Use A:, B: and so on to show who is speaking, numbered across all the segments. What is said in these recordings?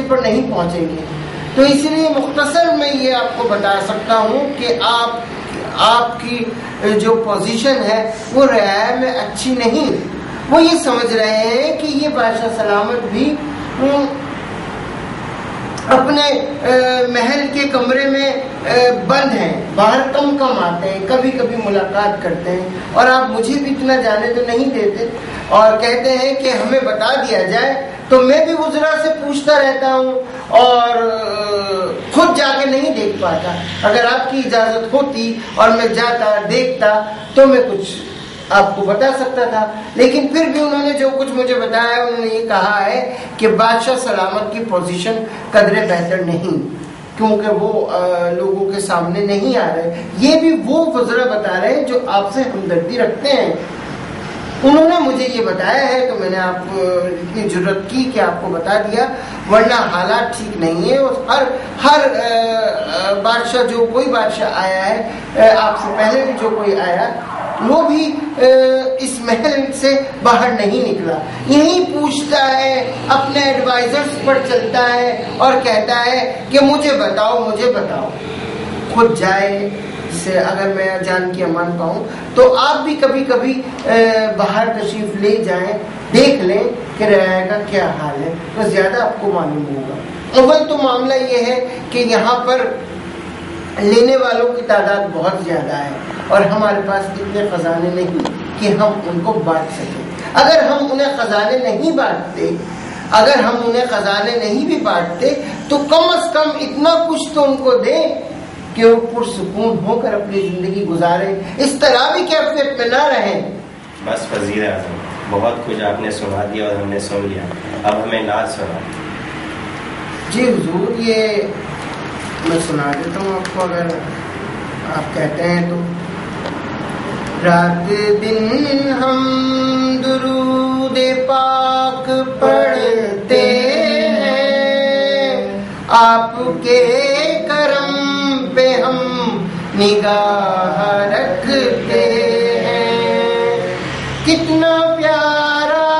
A: پر نہیں پہنچیں گے. تو اس لیے مختصر میں یہ آپ کو بتا سکتا ہوں کہ آپ کی جو پوزیشن ہے وہ رعایا میں اچھی نہیں. وہ یہ سمجھ رہے ہیں کہ یہ بادشاہ سلامت بھی اپنے محل کے کمرے میں بند ہیں, باہر کم کم آتے ہیں, کبھی کبھی ملاقات کرتے ہیں, اور آپ مجھے بھی اتنا جانے تو نہیں دیتے, اور کہتے ہیں کہ ہمیں بتا دیا جائے. تو میں بھی وزراء سے پوچھتا رہتا ہوں اور خود جا کے نہیں دیکھ پاتا. اگر آپ کی اجازت ہوتی اور میں جاتا دیکھتا تو میں کچھ آپ کو بتا سکتا تھا. لیکن پھر بھی انہوں نے جو کچھ مجھے بتایا, انہوں نے یہ کہا ہے کہ بادشاہ سلامت کی پوزیشن قدرے بہتر نہیں, کیونکہ وہ لوگوں کے سامنے نہیں آ رہے. یہ بھی وہ وزراء بتا رہے ہیں جو آپ سے ہمدردی رکھتے ہیں. انہوں نے مجھے یہ بتایا ہے تو میں نے آپ کو اتنی جرت کی کہ آپ کو بتا دیا, ورنہ حالات ٹھیک نہیں ہے. ہر بادشاہ, جو کوئی بادشاہ آیا ہے آپ سے پہلے بھی جو کوئی آیا, وہ بھی اس محل سے باہر نہیں نکلا, یہی پوچھتا ہے, اپنے ایڈوائزرز پر چلتا ہے اور کہتا ہے کہ مجھے بتاؤ. خود جائے سے اگر میں جان کی امان پاؤں تو آپ بھی کبھی کبھی باہر تشریف لے جائیں, دیکھ لیں کہ رعایا کا کیا حال ہے, تو زیادہ آپ کو معلوم ہوگا. اول تو معاملہ یہ ہے کہ یہاں پر لینے والوں کی تعداد بہت زیادہ ہے اور ہمارے پاس اتنے خزانے نہیں کہ ہم ان کو بانٹ سکیں. اگر ہم انہیں خزانے نہیں بھی بانٹتے تو کم از کم اتنا کچھ تو ان کو دیں کہ وہ پرسکون ہو کر اپنی زندگی گزارے, اس طرح بھی کیفیت میں نہ رہیں.
B: بس وزیر اعظم, بہت کچھ آپ نے سنا دیا اور ہم نے سن لیا, اب ہمیں نعت سنا.
A: جی حضور, یہ میں سنا دیتا ہوں آپ کو اگر آپ کہتے ہیں تو. رات دن ہم درود پاک پڑھتے ہیں, آپ کے کرم پہ ہم نگاہ رکھتے ہیں. کتنا پیارا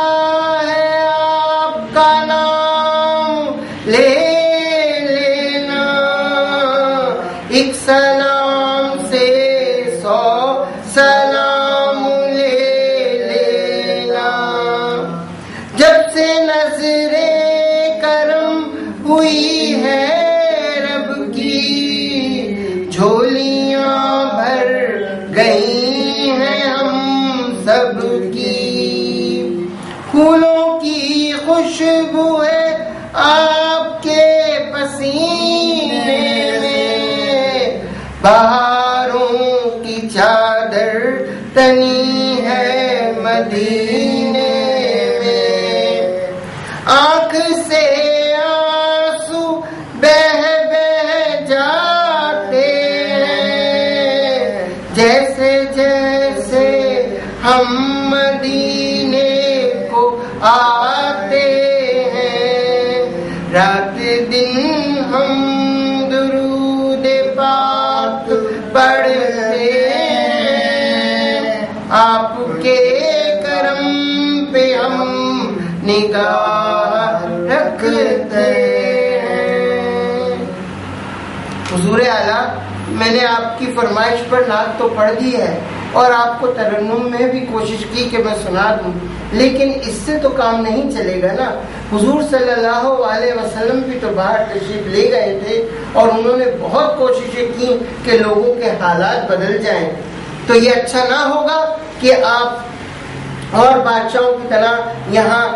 A: ہے آپ کا نام لے لینا, ایک سلام سے 100 سلام لے لینا. جب سے نظر کرم ہوئی ہے رب کی, جھولیاں بھر گئی ہیں ہم سب کی. پھولوں کی خوشبو ہے آپ کے پسینے میں, بہاروں کی چادر تنی ہے مدینے میں. آنکھ سے آنسو بہہ بہہ جاتے ہیں, جیسے جیسے ہم مدینے کو آتے ہیں. رات دن ہم درود پاک پڑھتے ہیں, آپ کے کرم پہ ہم نگاہ رکھتے ہیں. حضور اعلیٰ, میں نے آپ کی فرمائش پر نعت تو پڑھ دی ہے اور آپ کو ترنم میں بھی کوشش کی کہ میں سنا دوں, لیکن اس سے تو کام نہیں چلے گا نا. حضور صلی اللہ علیہ وسلم بھی تو باہر تشریف لے گئے تھے اور انہوں نے بہت کوششیں کی کہ لوگوں کے حالات بدل جائیں. تو یہ اچھا نہ ہوگا کہ آپ اور بادشاہوں کی طرح یہاں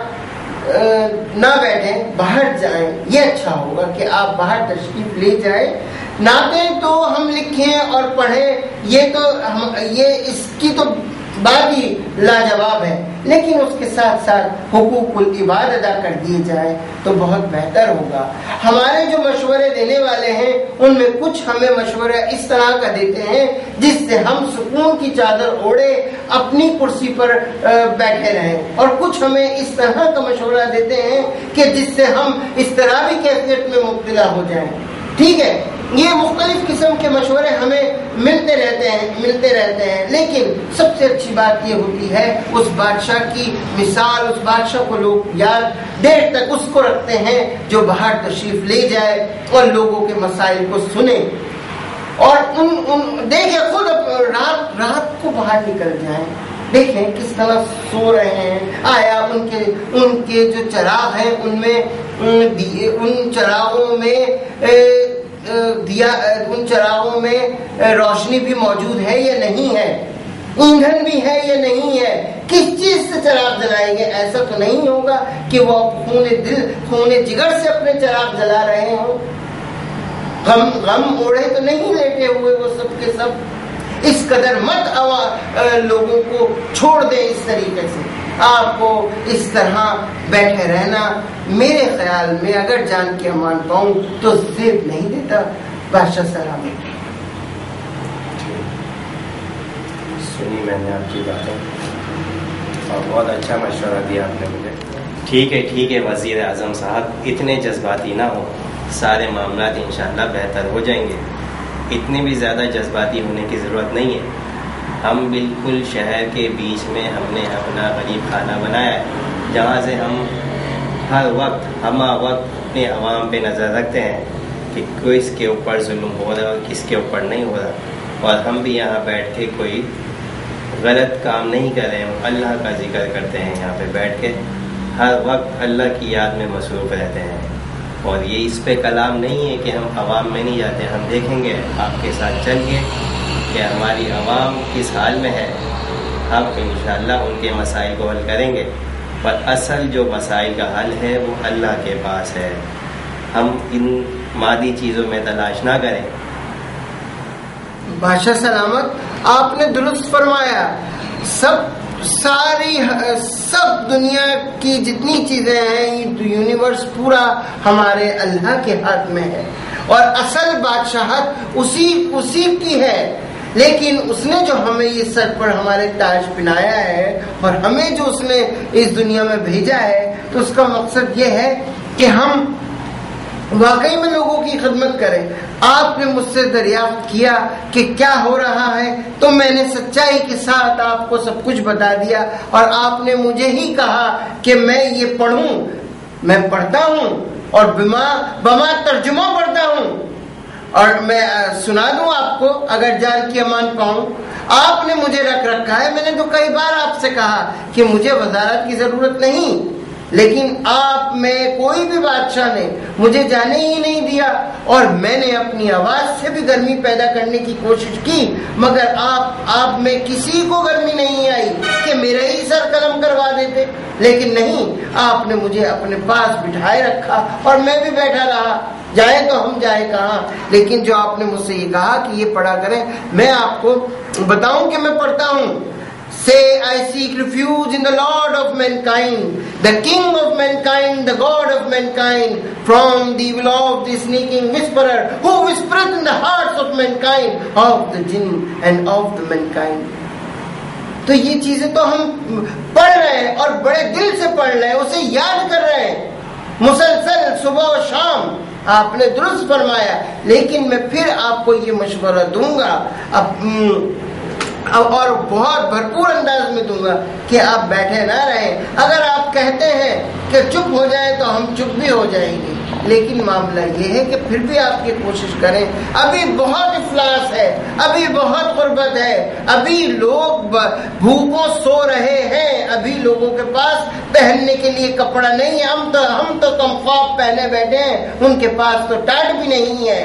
A: نہ بیٹھیں, باہر جائیں. یہ اچھا ہوگا کہ آپ باہر تشریف لے جائیں. نعتیں تو ہم لکھیں اور پڑھیں, یہ اس کی تو بات ہی لاجواب ہے, لیکن اس کے ساتھ ساتھ حقوق العباد ادا کر دیے جائے تو بہت بہتر ہوگا. ہمارے جو مشورے دینے والے ہیں ان میں کچھ ہمیں مشورہ اس طرح کا دیتے ہیں جس سے ہم سکون کی چادر اوڑے اپنی کرسی پر بیٹھے رہیں, اور کچھ ہمیں اس طرح کا مشورہ دیتے ہیں کہ جس سے ہم اس طرح بھی کیفیت میں مبتلا ہو جائیں. ٹھیک ہے, یہ مختلف قسم کے مشورے ہمیں ملتے رہتے ہیں، لیکن سب سے اچھی بات یہ ہوتی ہے اس بادشاہ کی مثال، اس بادشاہ کو لوگ یاد دیر تک اس کو رکھتے ہیں جو باہر تشریف لے جائے اور لوگوں کے مسائل کو سنے، اور دیکھیں خود رات کو باہر نکل جائیں، دیکھیں کس طرح سو رہے ہیں، آیا ان کے جو چراغ ہیں ان چراغوں میں روشنی بھی موجود ہے یا نہیں ہے، ایندھن بھی ہے یا نہیں ہے، کس چیز سے چراغ جلائیں گے؟ ایسا تو نہیں ہوگا کہ وہ خون جگر سے اپنے چراغ جلا رہے ہوں، غم اوڑے تو نہیں لیٹے ہوئے وہ سب کے سب۔ اس قدر مت لوگوں کو چھوڑ دیں اس طریقے سے، آپ کو اس طرح بیٹھے رہنا میرے خیال میں اگر جان کے امان پاؤں تو زیب نہیں دیتا۔ بادشاہ سلامت۔
B: سنی میں نے آپ کی باتیں اور بہت اچھا مشورہ دیا آپ نے مجھے۔ ٹھیک ہے وزیر اعظم صاحب، اتنے جذباتی نہ ہو، سارے معاملات انشاءاللہ بہتر ہو جائیں گے، اتنے بھی زیادہ جذباتی ہونے کی ضرورت نہیں ہے۔ ہم بالکل شہر کے بیچ میں ہم نے اپنا غریب خانہ بنایا ہے، جہاں سے ہم ہر وقت اپنے عوام پہ نظر رکھتے ہیں کہ کس کے اوپر ظلم ہو رہا ہے اور کس کے اوپر نہیں ہو رہا، اور ہم بھی یہاں بیٹھ کے کوئی غلط کام نہیں کر رہے ہیں، اللہ کا ذکر کرتے ہیں یہاں پہ بیٹھ کے، ہر وقت اللہ کی یاد میں مصروف رہتے ہیں۔ اور یہ اس پہ کلام نہیں ہے کہ ہم عوام میں نہیں جاتے، ہم دیکھیں گے آپ کے ساتھ چل کے کہ ہماری عوام کس حال میں ہے، ہم انشاءاللہ ان کے مسائل کو حل کریں گے، پر اصل جو مسائل کا حل ہے وہ اللہ کے پاس ہے، ہم ان مادی چیزوں میں تلاش نہ کریں۔
A: بادشاہ سلامت، آپ نے درست فرمایا، سب دنیا کی جتنی چیزیں ہیں، یونیورس پورا ہمارے اللہ کے ہاتھ میں ہے، اور اصل بادشاہت اسی کی ہے، لیکن اس نے جو ہمیں یہ سر پر ہمارے تاج پہنایا ہے اور ہمیں جو اس نے اس دنیا میں بھیجا ہے، تو اس کا مقصد یہ ہے کہ ہم واقعی میں لوگوں کی خدمت کریں۔ آپ نے مجھ سے دریافت کیا کہ کیا ہو رہا ہے، تو میں نے سچائی کے ساتھ آپ کو سب کچھ بتا دیا، اور آپ نے مجھے ہی کہا کہ میں یہ پڑھوں، میں پڑھتا ہوں اور بما ترجمہ پڑھتا ہوں، اور میں سنا دوں آپ کو اگر جان کی امان پاؤں۔ آپ نے مجھے رکھ رکھا ہے، میں نے تو کئی بار آپ سے کہا کہ مجھے وزارت کی ضرورت نہیں، لیکن آپ میں کوئی بھی بادشاہ نے مجھے جانے ہی نہیں دیا، اور میں نے اپنی آواز سے بھی گرمی پیدا کرنے کی کوشش کی، مگر آپ میں کسی کو گرمی نہیں آئی کہ میرا ہی سر قلم کروا دیتے، لیکن نہیں، آپ نے مجھے اپنے پاس بٹھائے رکھا اور میں بھی بیٹھا رہا۔ جائے تو ہم جائے کہاں، لیکن جو آپ نے مجھ سے یہ کہا کہ یہ پڑھا کریں، میں آپ کو بتاؤں کہ میں پڑھتا ہوں۔ Say, I seek refuge in the Lord of mankind, the King of mankind, the God of mankind, from the evil of the sneaking whisperer, who whispereth in the hearts of mankind, of the jinn and of the mankind. تو یہ چیزیں تو ہم پڑھ رہے ہیں اور بڑے دل سے پڑھ رہے ہیں، اسے یاد کر رہے ہیں مسلسل صبح و شام۔ آپ نے درست فرمایا، لیکن میں پھر آپ کو یہ مشورہ دوں گا اور بہت بھرپور انداز میں دوں گا کہ آپ بیٹھے نہ رہیں۔ اگر آپ کہتے ہیں کہ چپ ہو جائے تو ہم چپ بھی ہو جائیں گے، لیکن معاملہ یہ ہے کہ پھر بھی آپ یہ کوشش کریں۔ ابھی بہت افلاس ہے، ابھی بہت غربت ہے، ابھی لوگ بھوکوں سو رہے ہیں، ابھی لوگوں کے پاس پہننے کے لیے کپڑا نہیں ہے، ہم تو کم خواب پہنے بیٹھے ہیں، ان کے پاس تو ٹاٹ بھی نہیں ہے۔